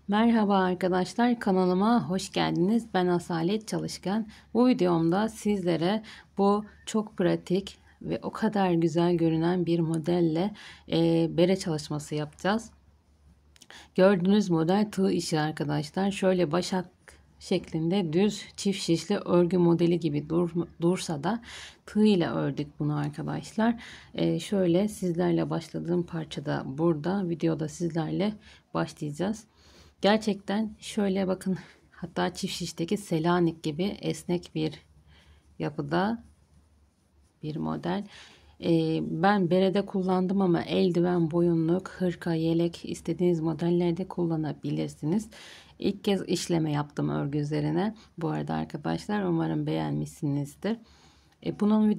Merhaba arkadaşlar, kanalıma hoş geldiniz. Ben Asalet Çalışkan. Bu videomda sizlere bu çok pratik ve o kadar güzel görünen bir modelle bere çalışması yapacağız. Gördüğünüz model tığ işi arkadaşlar. Şöyle başak şeklinde düz çift şişli örgü modeli gibi dursa da tığ ile ördük bunu arkadaşlar. Şöyle sizlerle başladığım parçada burada, videoda sizlerle başlayacağız. Gerçekten şöyle bakın, hatta çift şişteki Selanik gibi esnek bir yapıda bir model. Ben berede kullandım ama eldiven, boyunluk, hırka, yelek istediğiniz modellerde kullanabilirsiniz. İlk kez işleme yaptım örgü üzerine. Bu arada arkadaşlar umarım beğenmişsinizdir. Bunun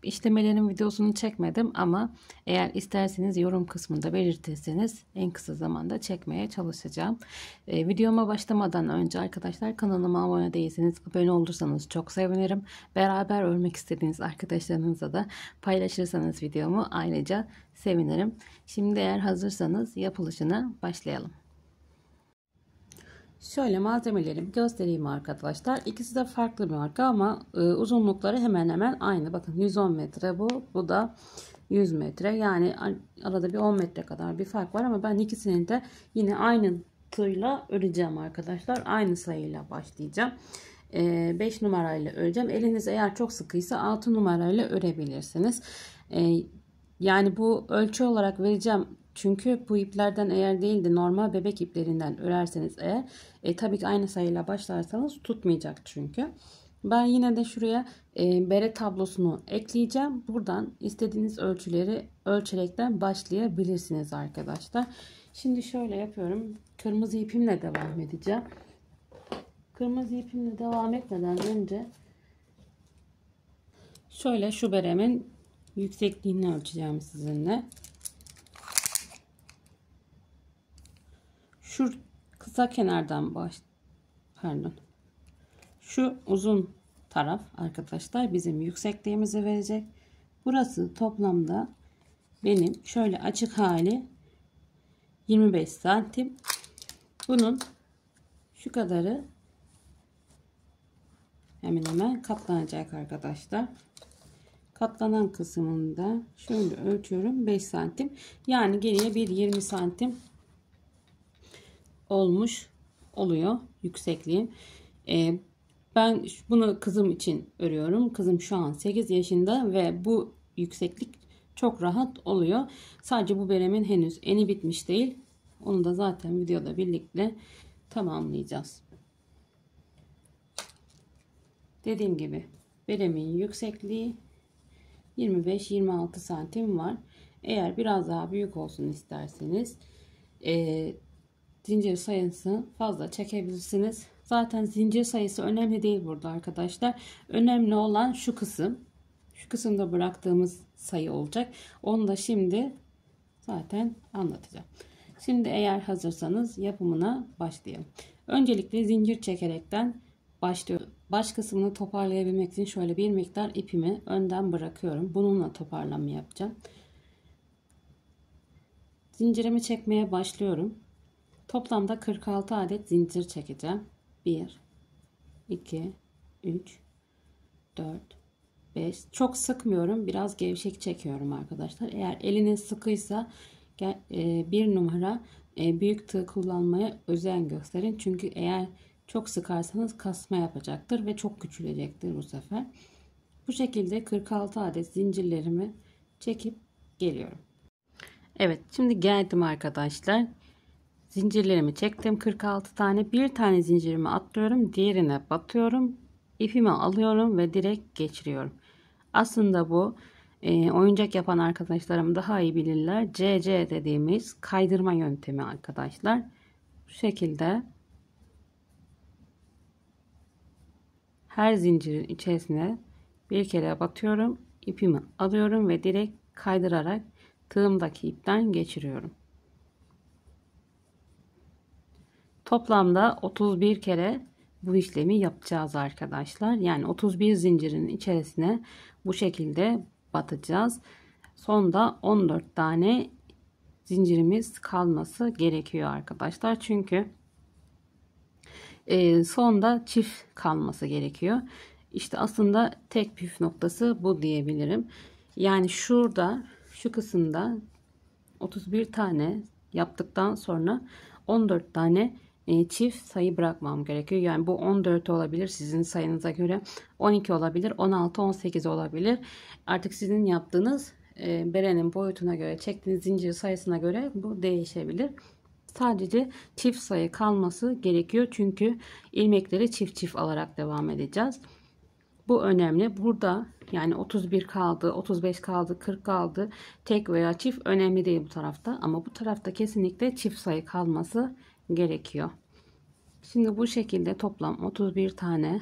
işlemelerin videosunu çekmedim ama eğer isterseniz yorum kısmında belirtirseniz en kısa zamanda çekmeye çalışacağım. Videoma başlamadan önce arkadaşlar, kanalıma abone değilseniz abone olursanız çok sevinirim. Beraber örmek istediğiniz arkadaşlarınızla da paylaşırsanız videomu ayrıca sevinirim. Şimdi eğer hazırsanız yapılışına başlayalım. Şöyle malzemelerimi göstereyim arkadaşlar. İkisi de farklı bir marka ama uzunlukları hemen hemen aynı. Bakın 110 metre bu. Bu da 100 metre. Yani arada bir 10 metre kadar bir fark var ama ben ikisini de yine aynı tığla öreceğim arkadaşlar. Aynı sayıyla başlayacağım. 5 numarayla öreceğim. Eliniz eğer çok sıkıysa 6 numarayla örebilirsiniz. Yani bu ölçü olarak vereceğim. Çünkü bu iplerden eğer değil de normal bebek iplerinden örerseniz eğer tabii ki aynı sayıyla başlarsanız tutmayacak çünkü. Ben yine de şuraya bere tablosunu ekleyeceğim. Buradan istediğiniz ölçüleri ölçerekten başlayabilirsiniz arkadaşlar. Şimdi şöyle yapıyorum. Kırmızı ipimle devam edeceğim. Kırmızı ipimle devam etmeden önce şöyle şu beremin yüksekliğini ölçeceğim sizinle. Şu kısa kenardan şu uzun taraf arkadaşlar bizim yüksekliğimizi verecek. Burası toplamda benim şöyle açık hali 25 santim. Bunun şu kadarı hemen hemen katlanacak arkadaşlar. Katlanan kısmında şöyle ölçüyorum, 5 santim. Yani geriye bir 20 santim olmuş oluyor yüksekliğim. Ben bunu kızım için örüyorum. Kızım şu an 8 yaşında ve bu yükseklik çok rahat oluyor. Sadece bu beremin henüz eni bitmiş değil. Onu da zaten videoda birlikte tamamlayacağız. Dediğim gibi beremin yüksekliği 25-26 santim var. Eğer biraz daha büyük olsun isterseniz zincir sayısı fazla çekebilirsiniz. Zaten zincir sayısı önemli değil burada arkadaşlar. Önemli olan şu kısım. Şu kısımda bıraktığımız sayı olacak. Onu da şimdi zaten anlatacağım. Şimdi eğer hazırsanız yapımına başlayalım. Öncelikle zincir çekerekten başlıyorum. Baş kısmını toparlayabilmek için şöyle bir miktar ipimi önden bırakıyorum. Bununla toparlama yapacağım. Zincirimi çekmeye başlıyorum. Toplamda 46 adet zincir çekeceğim. 1, 2, 3, 4, 5. Çok sıkmıyorum. Biraz gevşek çekiyorum arkadaşlar. Eğer eliniz sıkıysa bir numara büyük tığ kullanmaya özen gösterin. Çünkü eğer çok sıkarsanız kasma yapacaktır ve çok küçülecektir bu sefer. Bu şekilde 46 adet zincirlerimi çekip geliyorum. Evet, şimdi geldim arkadaşlar. Zincirlerimi çektim 46 tane. Bir tane zincirimi atlıyorum, diğerine batıyorum, ipimi alıyorum ve direkt geçiriyorum. Aslında bu oyuncak yapan arkadaşlarım daha iyi bilirler. CC dediğimiz kaydırma yöntemi arkadaşlar. Bu şekilde her zincirin içerisine bir kere batıyorum, ipimi alıyorum ve direkt kaydırarak tığımdaki ipten geçiriyorum. Toplamda 31 kere bu işlemi yapacağız arkadaşlar. Yani 31 zincirin içerisine bu şekilde batacağız. Sonda 14 tane zincirimiz kalması gerekiyor arkadaşlar. Çünkü sonda çift kalması gerekiyor. İşte aslında tek püf noktası bu diyebilirim. Yani şurada şu kısımda 31 tane yaptıktan sonra 14 tane çift sayı bırakmam gerekiyor. Yani bu 14 olabilir sizin sayınıza göre, 12 olabilir, 16, 18 olabilir. Artık sizin yaptığınız berenin boyutuna göre, çektiğiniz zincir sayısına göre bu değişebilir. Sadece çift sayı kalması gerekiyor. Çünkü ilmekleri çift çift alarak devam edeceğiz. Bu önemli. Burada yani 31 kaldı, 35 kaldı, 40 kaldı. Tek veya çift önemli değil bu tarafta. Ama bu tarafta kesinlikle çift sayı kalması gerekiyor. Şimdi bu şekilde toplam 31 tane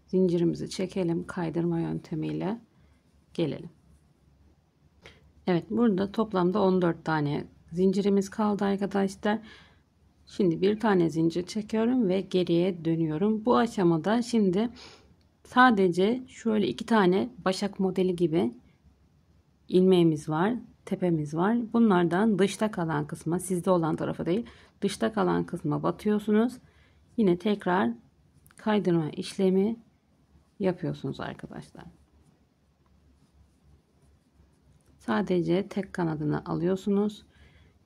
zincirimizi çekelim. Kaydırma yöntemiyle gelelim. Evet, burada toplamda 14 tane zincirimiz kaldı arkadaşlar. Şimdi bir tane zincir çekiyorum ve geriye dönüyorum. Bu aşamada şimdi sadece şöyle iki tane başak modeli gibi ilmeğimiz var, tepemiz var. Bunlardan dışta kalan kısma, sizde olan tarafa değil, dışta kalan kısma batıyorsunuz. Yine tekrar kaydırma işlemi yapıyorsunuz arkadaşlar. Sadece tek kanadını alıyorsunuz.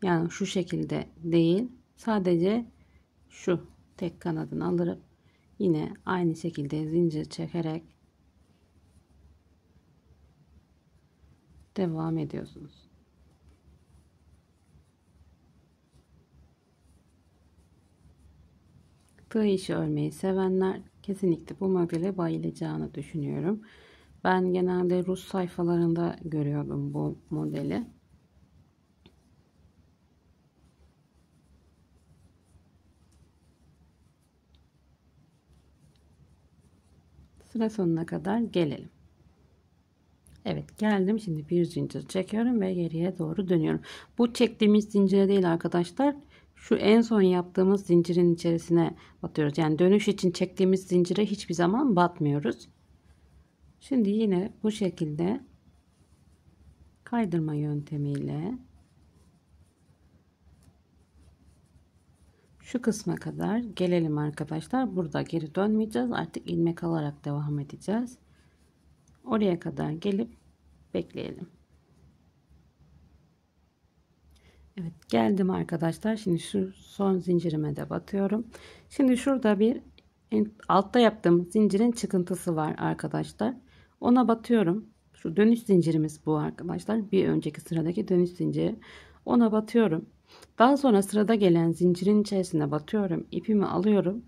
Yani şu şekilde değil, sadece şu tek kanadını alıp yine aynı şekilde zincir çekerek devam ediyorsunuz. Tığ işi örmeyi sevenler kesinlikle bu modele bayılacağını düşünüyorum. Ben genelde Rus sayfalarında görüyordum bu modeli. Sıra sonuna kadar gelelim. Evet, geldim. Şimdi bir zincir çekiyorum ve geriye doğru dönüyorum. Bu çektiğimiz zincire değil arkadaşlar. Şu en son yaptığımız zincirin içerisine batıyoruz. Yani dönüş için çektiğimiz zincire hiçbir zaman batmıyoruz. Şimdi yine bu şekilde kaydırma yöntemiyle şu kısma kadar gelelim arkadaşlar. Burada geri dönmeyeceğiz. Artık ilmek alarak devam edeceğiz. Oraya kadar gelip bekleyelim. Evet, geldim arkadaşlar. Şimdi şu son zincirime de batıyorum. Şimdi şurada bir altta yaptığım zincirin çıkıntısı var arkadaşlar. Ona batıyorum. Şu dönüş zincirimiz bu arkadaşlar. Bir önceki sıradaki dönüş zinciri. Ona batıyorum. Daha sonra sırada gelen zincirin içerisine batıyorum. İpimi alıyorum.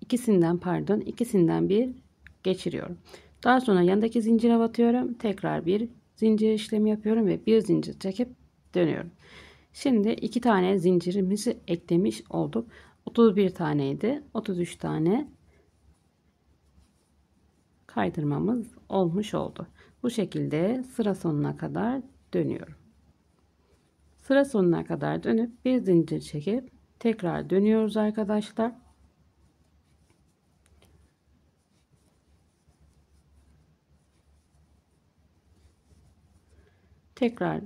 İkisinden bir geçiriyorum. Daha sonra yandaki zincire batıyorum. Tekrar bir zincir işlemi yapıyorum ve bir zincir çekip dönüyorum. Şimdi iki tane zincirimizi eklemiş olduk. 31 taneydi. 33 tane kaydırmamız olmuş oldu. Bu şekilde sıra sonuna kadar dönüyorum. Sıra sonuna kadar dönüp bir zincir çekip tekrar dönüyoruz arkadaşlar. Tekrar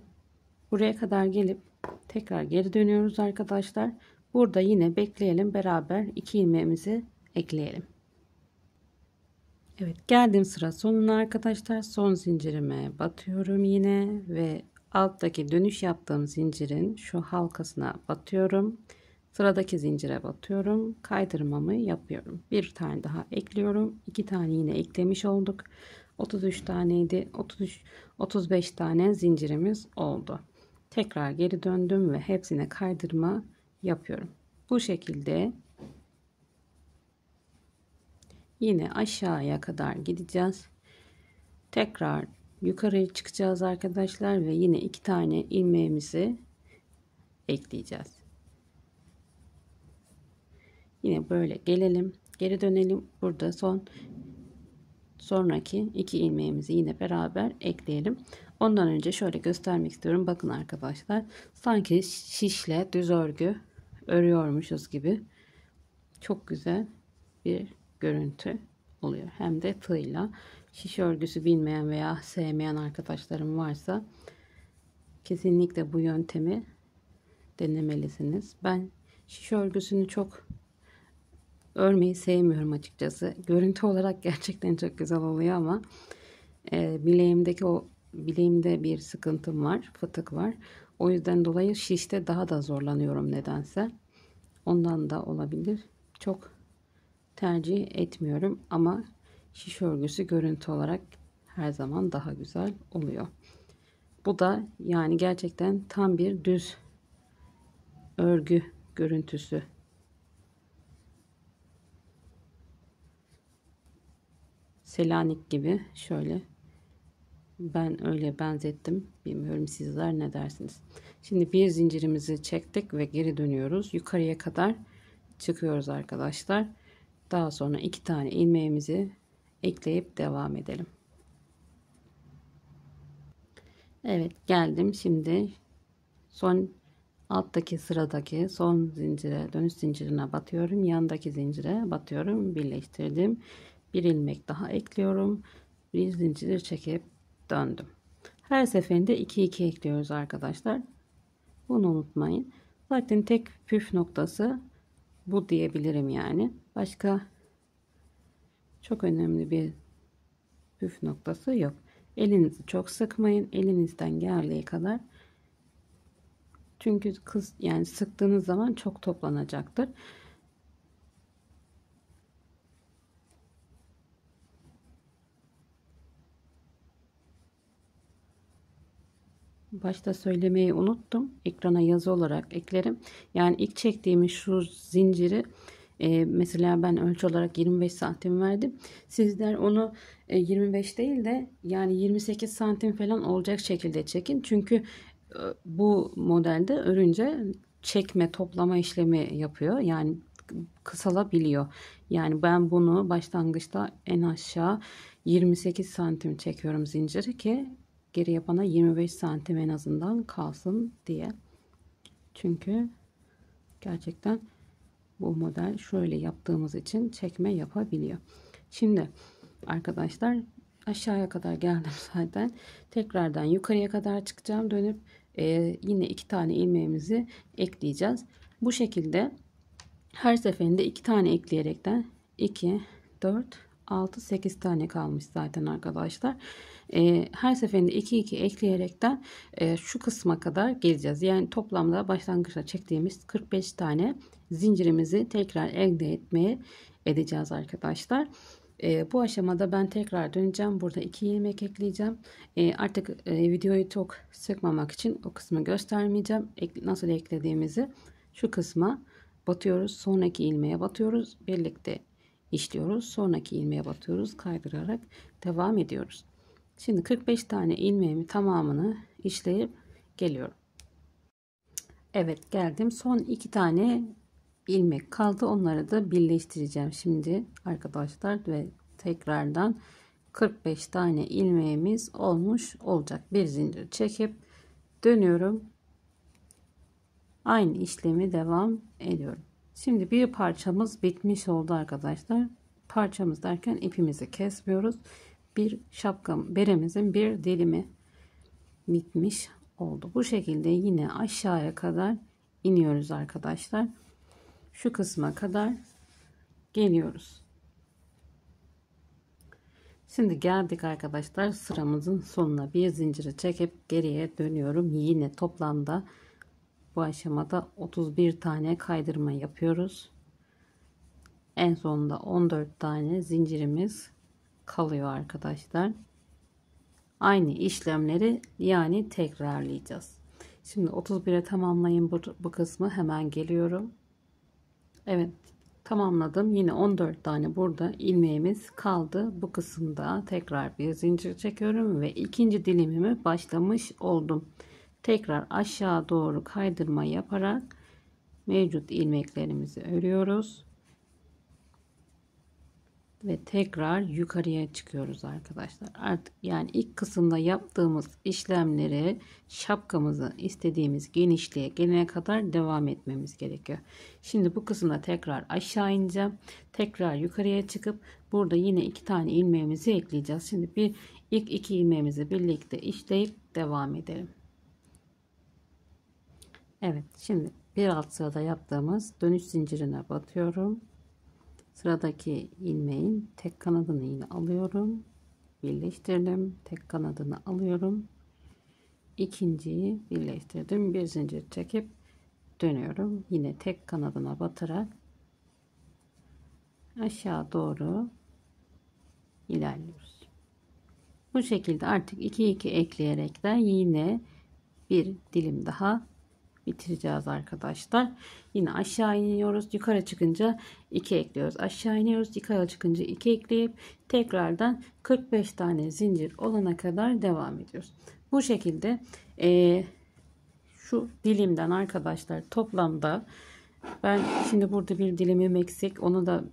buraya kadar gelip tekrar geri dönüyoruz arkadaşlar. Burada yine bekleyelim, beraber iki ilmeğimizi ekleyelim. Evet, geldim sıra sonuna arkadaşlar. Son zincirime batıyorum yine ve alttaki dönüş yaptığım zincirin şu halkasına batıyorum. Sıradaki zincire batıyorum. Kaydırmamı yapıyorum. Bir tane daha ekliyorum. İki tane yine eklemiş olduk. 33 taneydi. 35 tane zincirimiz oldu. Tekrar geri döndüm ve hepsine kaydırma yapıyorum. Bu şekilde yine aşağıya kadar gideceğiz. Tekrar yukarıya çıkacağız arkadaşlar ve yine iki tane ilmeğimizi ekleyeceğiz. Yine böyle gelelim, geri dönelim. Burada sonraki iki ilmeğimizi yine beraber ekleyelim. Ondan önce şöyle göstermek istiyorum. Bakın arkadaşlar, sanki şişle düz örgü örüyormuşuz gibi çok güzel bir görüntü oluyor. Hem de tığla. Şiş örgüsü bilmeyen veya sevmeyen arkadaşlarım varsa kesinlikle bu yöntemi denemelisiniz. Ben şiş örgüsünü çok örmeyi sevmiyorum açıkçası. Görüntü olarak gerçekten çok güzel oluyor ama bileğimde bir sıkıntım var, fıtık var. O yüzden dolayı şişte daha da zorlanıyorum nedense. Ondan da olabilir. Çok tercih etmiyorum ama şiş örgüsü görüntü olarak her zaman daha güzel oluyor. Bu da yani gerçekten tam bir düz örgü görüntüsü. Selanik gibi şöyle, ben öyle benzettim. Bilmiyorum sizler ne dersiniz. Şimdi bir zincirimizi çektik ve geri dönüyoruz. Yukarıya kadar çıkıyoruz arkadaşlar. Daha sonra 2 tane ilmeğimizi ekleyip devam edelim. Evet, geldim. Şimdi son alttaki sıradaki son zincire, dönüş zincirine batıyorum. Yandaki zincire batıyorum. Birleştirdim. Bir ilmek daha ekliyorum. Bir zincir çekip döndüm. Her seferinde 2 2 ekliyoruz arkadaşlar. Bunu unutmayın. Zaten tek püf noktası bu diyebilirim yani. Başka çok önemli bir püf noktası yok. Elinizi çok sıkmayın. Elinizden geldiği kadar. Çünkü yani sıktığınız zaman çok toplanacaktır. Başta söylemeyi unuttum. Ekrana yazı olarak eklerim. Yani ilk çektiğimiz şu zinciri mesela ben ölçü olarak 25 santim verdim. Sizler onu 25 değil de yani 28 santim falan olacak şekilde çekin. Çünkü bu modelde örünce çekme toplama işlemi yapıyor. Yani kısalabiliyor. Yani ben bunu başlangıçta en aşağı 28 santim çekiyorum zinciri ki geriye bana 25 santim en azından kalsın diye. Çünkü gerçekten bu model şöyle yaptığımız için çekme yapabiliyor. Şimdi arkadaşlar aşağıya kadar geldim zaten. Tekrardan yukarıya kadar çıkacağım. Dönüp yine 2 tane ilmeğimizi ekleyeceğiz. Bu şekilde her seferinde 2 tane ekleyerekten 2, 4, 6, 8 tane kalmış zaten arkadaşlar. Her seferinde 2 2 ekleyerekten şu kısma kadar geleceğiz. Yani toplamda başlangıçta çektiğimiz 45 tane zincirimizi tekrar elde edeceğiz arkadaşlar. Bu aşamada ben tekrar döneceğim. Burada 2 ilmek ekleyeceğim. Artık videoyu çok sıkmamak için o kısmı göstermeyeceğim. Nasıl eklediğimizi şu kısma batıyoruz. Sonraki ilmeğe batıyoruz. Birlikte işliyoruz. Sonraki ilmeğe batıyoruz. Kaydırarak devam ediyoruz. Şimdi 45 tane ilmeğimi tamamını işleyip geliyorum. Evet, geldim. Son 2 tane ilmek kaldı. Onları da birleştireceğim şimdi arkadaşlar ve tekrardan 45 tane ilmeğimiz olmuş olacak. Bir zincir çekip dönüyorum. Aynı işlemi devam ediyorum. Şimdi bir parçamız bitmiş oldu arkadaşlar. Parçamız derken ipimizi kesmiyoruz. Bir şapka beremizin bir dilimi bitmiş oldu. Bu şekilde yine aşağıya kadar iniyoruz arkadaşlar. Şu kısma kadar geliyoruz. Şimdi geldik arkadaşlar sıramızın sonuna. Bir zinciri çekip geriye dönüyorum. Yine toplamda bu aşamada 31 tane kaydırma yapıyoruz. En sonunda 14 tane zincirimiz kalıyor arkadaşlar. Aynı işlemleri yani tekrarlayacağız. Şimdi 31'e tamamlayın bu kısmı, hemen geliyorum. Evet, tamamladım. Yine 14 tane burada ilmeğimiz kaldı. Bu kısımda tekrar bir zincir çekiyorum ve ikinci dilimimi başlamış oldum. Tekrar aşağı doğru kaydırma yaparak mevcut ilmeklerimizi örüyoruz. Ve tekrar yukarıya çıkıyoruz arkadaşlar. Artık yani ilk kısımda yaptığımız işlemleri şapkamızı istediğimiz genişliğe gelene kadar devam etmemiz gerekiyor. Şimdi bu kısımda tekrar aşağı ineceğim. Tekrar yukarıya çıkıp burada yine 2 tane ilmeğimizi ekleyeceğiz. Şimdi ilk 2 ilmeğimizi birlikte işleyip devam edelim. Evet, şimdi bir alt sırada yaptığımız dönüş zincirine batıyorum. Sıradaki ilmeğin tek kanadını yine alıyorum. Birleştirdim. Tek kanadını alıyorum. İkinciyi birleştirdim. Bir zincir çekip dönüyorum. Yine tek kanadına batarak aşağı doğru ilerliyoruz. Bu şekilde artık 2 ekleyerek de yine bir dilim daha bitireceğiz arkadaşlar. Yine aşağı iniyoruz. Yukarı çıkınca 2 ekliyoruz. Aşağı iniyoruz. Yukarı çıkınca 2 ekleyip tekrardan 45 tane zincir olana kadar devam ediyoruz. Bu şekilde şu dilimden arkadaşlar toplamda ben şimdi burada bir dilimim eksik. Onu da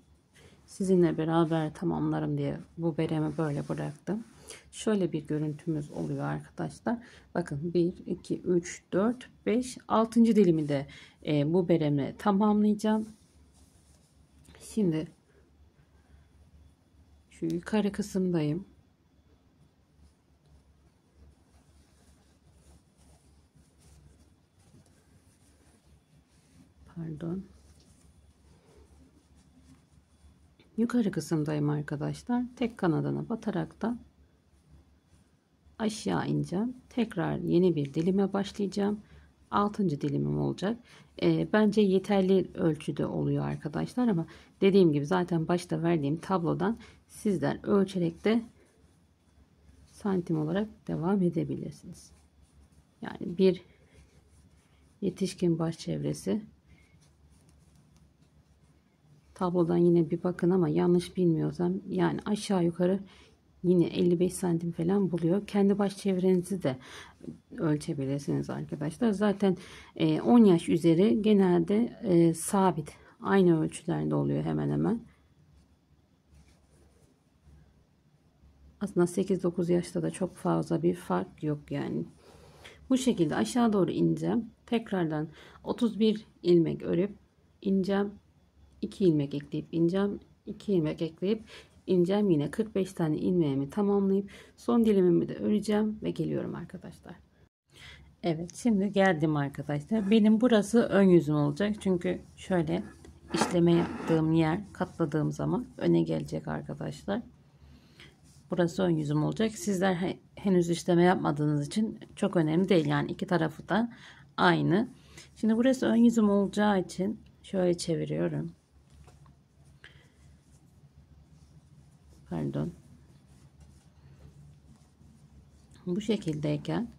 sizinle beraber tamamlarım diye bu beremi böyle bıraktım. Şöyle bir görüntümüz oluyor arkadaşlar. Bakın 1, 2, 3, 4, 5, 6. dilimi de bu beremle tamamlayacağım. Şimdi şu yukarı kısımdayım. Pardon. Yukarı kısımdayım arkadaşlar. Tek kanadına batarak da aşağı ineceğim. Tekrar yeni bir dilime başlayacağım. 6. dilimim olacak. Bence yeterli ölçüde oluyor arkadaşlar ama dediğim gibi zaten başta verdiğim tablodan sizler ölçerek de santim olarak devam edebilirsiniz. Yani bir yetişkin baş çevresi tablodan yine bir bakın ama yanlış bilmiyorsam yani aşağı yukarı yine 55 santim falan buluyor. Kendi baş çevrenizi de ölçebilirsiniz arkadaşlar. Zaten 10 yaş üzeri genelde sabit. Aynı ölçülerde oluyor hemen hemen. Aslında 8-9 yaşta da çok fazla bir fark yok yani. Bu şekilde aşağı doğru ineceğim. Tekrardan 31 ilmek örüp ineceğim. 2 ilmek ekleyip ineceğim. 2 ilmek ekleyip ineceğim. Yine 45 tane ilmeğimi tamamlayıp son dilimimi de öreceğim ve geliyorum arkadaşlar. Evet, şimdi geldim arkadaşlar. Benim burası ön yüzüm olacak. Çünkü şöyle işleme yaptığım yer katladığım zaman öne gelecek arkadaşlar. Burası ön yüzüm olacak. Sizler henüz işleme yapmadığınız için çok önemli değil. Yani iki tarafı da aynı. Şimdi burası ön yüzüm olacağı için şöyle çeviriyorum. Pardon. Bu şekildeyken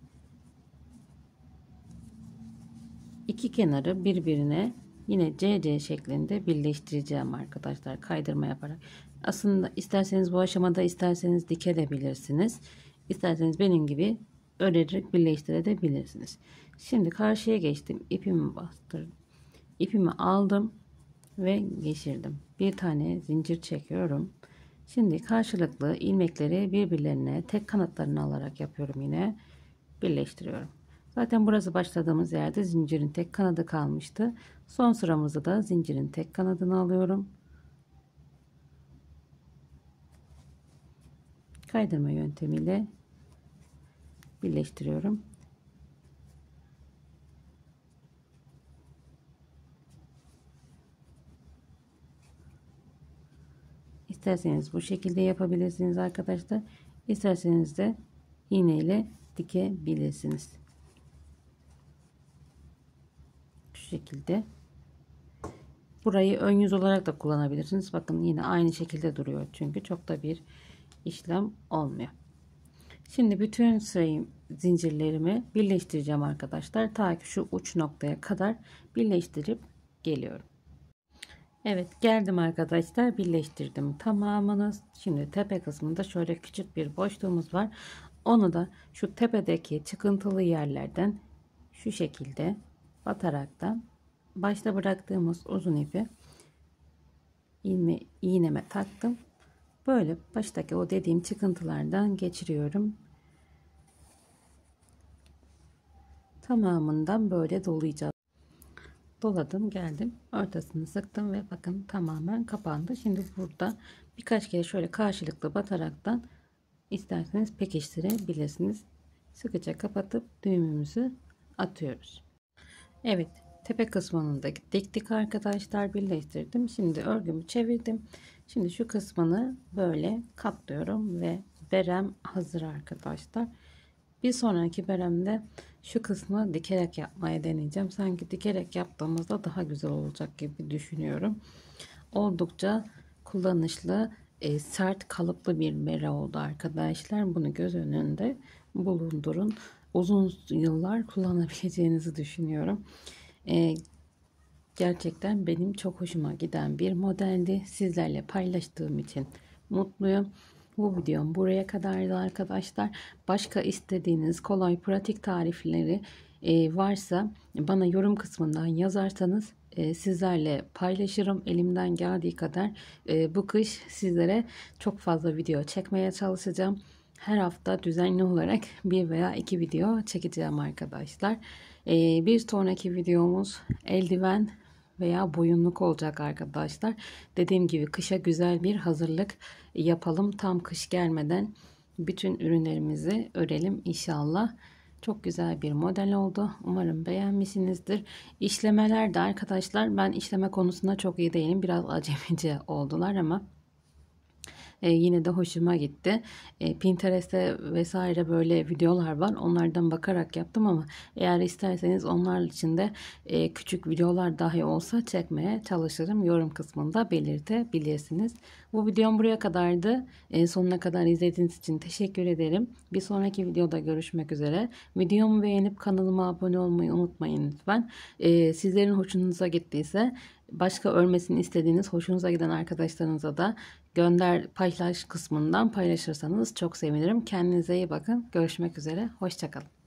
iki kenarı birbirine yine CC şeklinde birleştireceğim arkadaşlar, kaydırma yaparak. Aslında isterseniz bu aşamada isterseniz dikebilirsiniz. İsterseniz benim gibi örerek birleştirebilirsiniz. Şimdi karşıya geçtim. İpimi bastırdım. İpimi aldım ve geçirdim. Bir tane zincir çekiyorum. Şimdi karşılıklı ilmekleri birbirlerine tek kanatlarını alarak yapıyorum, yine birleştiriyorum. Zaten burası başladığımız yerde zincirin tek kanadı kalmıştı. Son sıramızda da zincirin tek kanadını alıyorum. Kaydırma yöntemiyle birleştiriyorum. İsterseniz bu şekilde yapabilirsiniz arkadaşlar. İsterseniz de iğne ile dikebilirsiniz. Şu şekilde. Burayı ön yüz olarak da kullanabilirsiniz. Bakın yine aynı şekilde duruyor. Çünkü çok da bir işlem olmuyor. Şimdi bütün zincirlerimi birleştireceğim arkadaşlar. Ta ki şu uç noktaya kadar birleştirip geliyorum. Evet, geldim arkadaşlar, birleştirdim tamamını. Şimdi tepe kısmında şöyle küçük bir boşluğumuz var. Onu da şu tepedeki çıkıntılı yerlerden şu şekilde bataraktan başta bıraktığımız uzun ipi iğneme taktım. Böyle baştaki o dediğim çıkıntılardan geçiriyorum. Tamamından böyle dolayacağım. Doladım, geldim, ortasını sıktım ve bakın tamamen kapandı. Şimdi burada birkaç kere şöyle karşılıklı bataraktan isterseniz pekiştirebilirsiniz. Sıkıca kapatıp düğümümüzü atıyoruz. Evet, Tepe kısmını da diktik arkadaşlar, birleştirdim. Şimdi örgümü çevirdim. Şimdi şu kısmını böyle katlıyorum ve berem hazır arkadaşlar. Bir sonraki beremde şu kısmı dikerek yapmaya deneyeceğim. Sanki dikerek yaptığımızda daha güzel olacak gibi düşünüyorum. Oldukça kullanışlı, sert kalıplı bir bere oldu arkadaşlar. Bunu göz önünde bulundurun. Uzun yıllar kullanabileceğinizi düşünüyorum. E, Gerçekten benim çok hoşuma giden bir modeldi. Sizlerle paylaştığım için mutluyum. Bu videom buraya kadardı arkadaşlar. Başka istediğiniz kolay pratik tarifleri varsa bana yorum kısmından yazarsanız sizlerle paylaşırım. Elimden geldiği kadar bu kış sizlere çok fazla video çekmeye çalışacağım. Her hafta düzenli olarak bir veya iki video çekeceğim arkadaşlar. Bir sonraki videomuz eldiven veya boyunluk olacak arkadaşlar. Dediğim gibi kışa güzel bir hazırlık yapalım. Tam kış gelmeden bütün ürünlerimizi örelim inşallah. Çok güzel bir model oldu. Umarım beğenmişsinizdir. İşlemeler de arkadaşlar, ben işleme konusunda çok iyi değilim. Biraz acemice oldular ama yine de hoşuma gitti. Pinterest'te vesaire böyle videolar var. Onlardan bakarak yaptım ama eğer isterseniz onlar için de küçük videolar dahi olsa çekmeye çalışırım. Yorum kısmında belirtebilirsiniz. Bu videom buraya kadardı. Sonuna kadar izlediğiniz için teşekkür ederim. Bir sonraki videoda görüşmek üzere. Videomu beğenip kanalıma abone olmayı unutmayın lütfen. Sizlerin hoşunuza gittiyse, başka örmesini istediğiniz, hoşunuza giden arkadaşlarınıza da gönder, paylaş kısmından paylaşırsanız çok sevinirim. Kendinize iyi bakın. Görüşmek üzere. Hoşça kalın.